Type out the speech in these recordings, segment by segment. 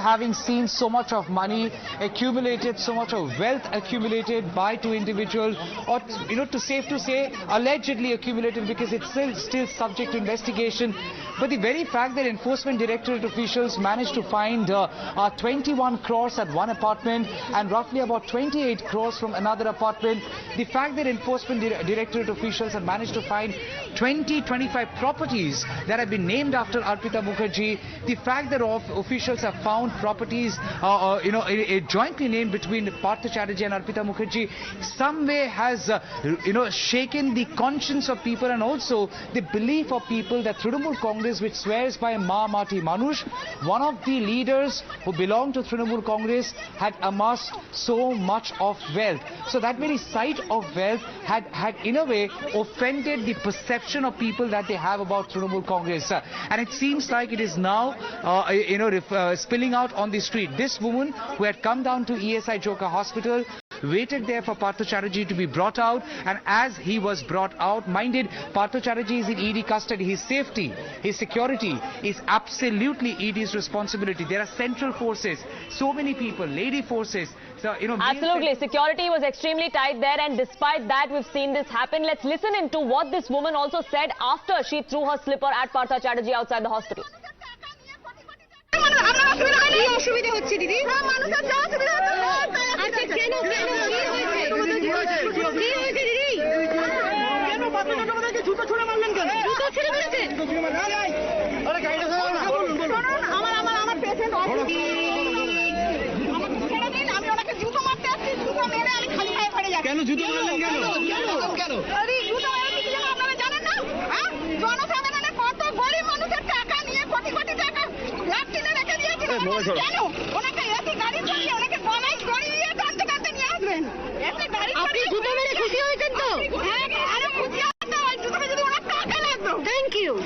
having seen so much of money accumulated, so much of wealth accumulated by two individuals, or to safe to say allegedly accumulated, because it's still subject to investigation. But the very fact that Enforcement Directorate officials managed to find 21 crores at one apartment and roughly about 28 crores from another apartment, the fact that Enforcement Directorate officials have managed to find 25 properties that have been named after Arpita Mukherjee, the fact that officials have found properties jointly named between Partha Chatterjee and Arpita Mukherjee, some way has shaken the conscience of people and also the belief of people that Trinamool Congress, which swears by Ma Mati Manush, one of the leaders who belonged to Trinamool Congress, had amassed so much of wealth. So that very sight of wealth had in a way offended the perception of people that they have about Trinamool Congress. And it seems like it is now spilling out on the street. This woman who had come down to ESI Joka Hospital waited there for Partha Chatterjee to be brought out, and as he was brought out, minded, Partha Chatterjee is in ED custody. His safety, his security is absolutely ED's responsibility. There are central forces, so many people, lady forces. So, absolutely, security was extremely tight there, and despite that, we've seen this happen. Let's listen into what this woman also said after she threw her slipper at Partha Chatterjee outside the hospital. Thank you.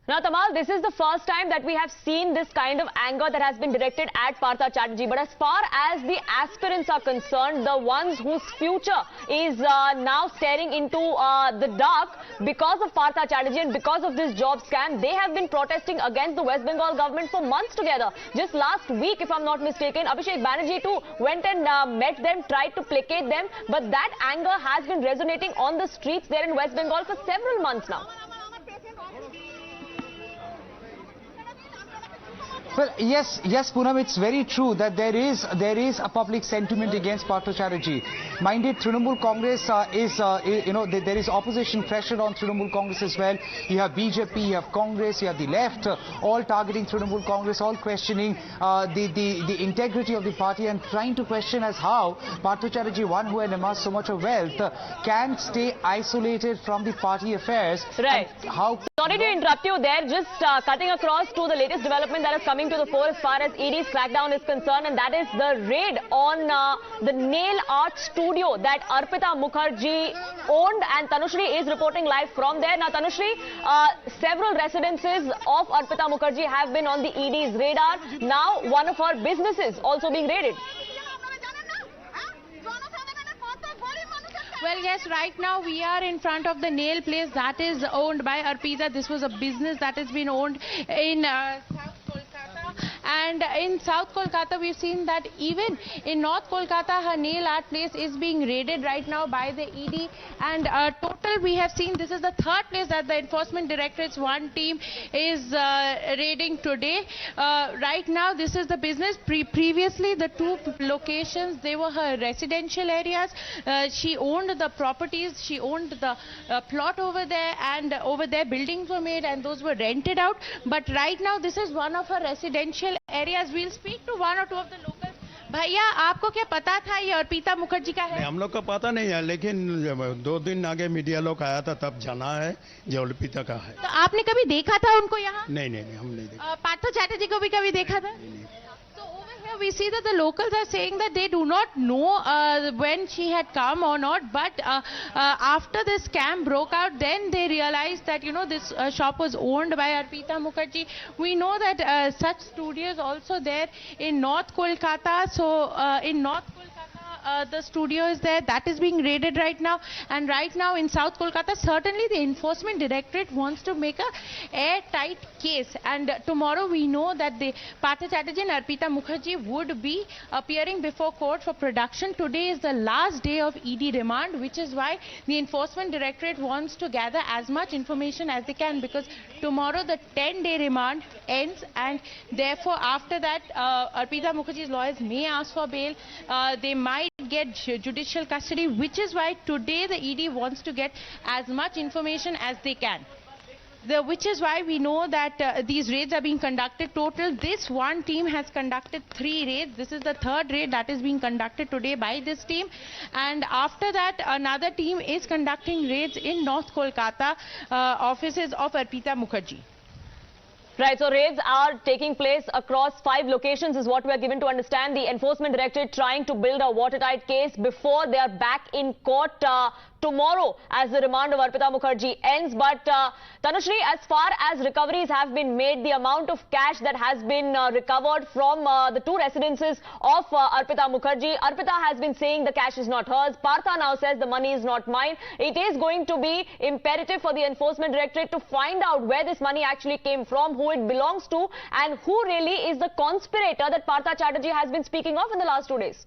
Now, Tamal, this is the first time that we have seen this kind of anger that has been directed at Partha Chatterjee. But as far as the aspirants are concerned, the ones whose future is now staring into the dark because of Partha Chatterjee and because of this job scam, they have been protesting against the West Bengal government for months together. Just last week, if I'm not mistaken, Abhishek Banerjee too went and met them, tried to placate them. But that anger has been resonating on the streets there in West Bengal for several months now. Well, yes, Poonam, it's very true that there is a public sentiment against Partha Chatterjee. Minded, Trinamool Congress there is opposition pressure on Trinamool Congress as well. You have BJP, you have Congress, you have the left, all targeting Trinamool Congress, all questioning the integrity of the party and trying to question as how Partha Chatterjee, one who had amassed so much of wealth, can stay isolated from the party affairs. Right. How? Sorry to interrupt you there, just cutting across to the latest development that is coming to the fore as far as ED's crackdown is concerned, and that is the raid on the nail art studio that Arpita Mukherjee owned, and Tanushri is reporting live from there. Now, Tanushri, several residences of Arpita Mukherjee have been on the ED's radar. Now, one of her businesses also being raided. Well, yes, right now we are in front of the nail place that is owned by Arpita. This was a business that has been owned in South Kolkata. And in South Kolkata, we've seen that even in North Kolkata, her nail art place is being raided right now by the ED. And total, we have seen this is the third place that the Enforcement Directorate's one team is raiding today. Right now, this is the business. Previously, the two locations, they were her residential areas. She owned the properties, she owned the plot over there, and over there buildings were made and those were rented out. But right now, this is one of her residential areas. We'll speak to one or two of the locals. भैया, आपको क्या पता था ये अर्पिता मुखर्जी का है? हम लोग को पता नहीं है, लेकिन 2 दिन आगे मीडिया लोग आया था तब जाना है जो अर्पिता का है। तो आपने कभी देखा था उनको यहाँ? नहीं, हम नहीं देखा। पार्थ चैटर्जी को भी कभी देखा था? So over here we see that the locals are saying that they do not know when she had come or not, but after the scam broke out, then they realized that this shop was owned by Arpita Mukherjee. We know that such studios also there in North Kolkata. So in North Kolkata, the studio is there. That is being raided right now. And right now in South Kolkata, certainly the Enforcement Directorate wants to make a airtight case. And tomorrow we know that the Partha Chatterjee and Arpita Mukherjee would be appearing before court for production. Today is the last day of ED remand, which is why the Enforcement Directorate wants to gather as much information as they can, because tomorrow the 10-day remand ends, and therefore after that Arpita Mukherjee's lawyers may ask for bail. They might get judicial custody, which is why today the ED wants to get as much information as they can. Which is why we know that these raids are being conducted. Total, this one team has conducted 3 raids. This is the 3rd raid that is being conducted today by this team. And after that, another team is conducting raids in North Kolkata, offices of Arpita Mukherjee. Right, so raids are taking place across 5 locations is what we are given to understand. The Enforcement Directorate trying to build a watertight case before they are back in court tomorrow as the remand of Arpita Mukherjee ends. But Tanushree, as far as recoveries have been made, the amount of cash that has been recovered from the 2 residences of Arpita Mukherjee, Arpita has been saying the cash is not hers. Partha now says the money is not mine. It is going to be imperative for the Enforcement Directorate to find out where this money actually came from, who it belongs to, and who really is the conspirator that Partha Chatterjee has been speaking of in the last 2 days.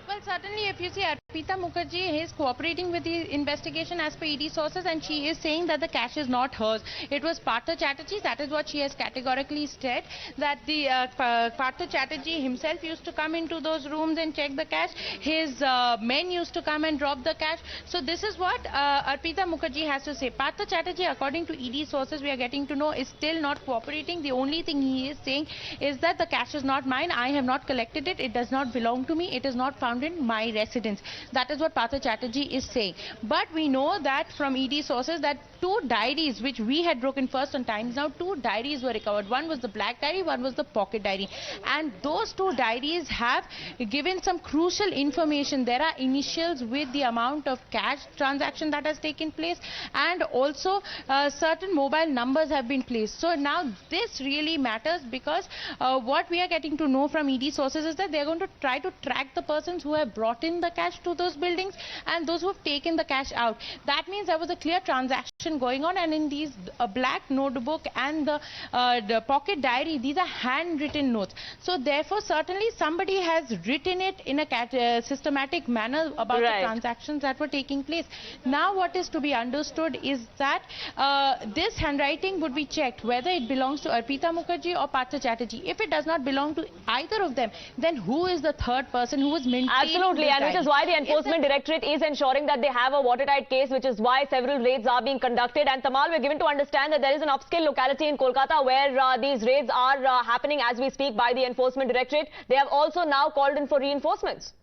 Well, certainly, if you see, Arpita Mukherjee is cooperating with the investigation as per ED sources, and she is saying that the cash is not hers. It was Partha Chatterjee. That is what she has categorically said, that the Partha Chatterjee himself used to come into those rooms and check the cash. His men used to come and drop the cash. So this is what Arpita Mukherjee has to say. Partha Chatterjee, according to ED sources we are getting to know, is still not cooperating. The only thing he is saying is that the cash is not mine. I have not collected it. It does not belong to me. It is not found in my residence. That is what Partha Chatterjee is saying. But we know that from ED sources that 2 diaries, which we had broken first on Times Now, 2 diaries were recovered. One was the black diary, one was the pocket diary. And those 2 diaries have given some crucial information. There are initials with the amount of cash transaction that has taken place, and also certain mobile numbers have been placed. So now this really matters, because what we are getting to know from ED sources is that they are going to try to track the persons who have brought in the cash to those buildings and those who have taken the cash out. That means there was a clear transaction going on, and in these black notebook and the pocket diary, these are handwritten notes. So therefore, certainly somebody has written it in a systematic manner about the transactions that were taking place. Now what is to be understood is that this handwriting would be checked whether it belongs to Arpita Mukherjee or Partha Chatterjee. If it does not belong to either of them, then who is the 3rd person who was maintaining Absolutely, and which is why the Enforcement Directorate is ensuring that they have a watertight case, which is why several raids are being conducted. And Tamal, we're given to understand that there is an upscale locality in Kolkata where these raids are happening as we speak by the Enforcement Directorate. They have also now called in for reinforcements.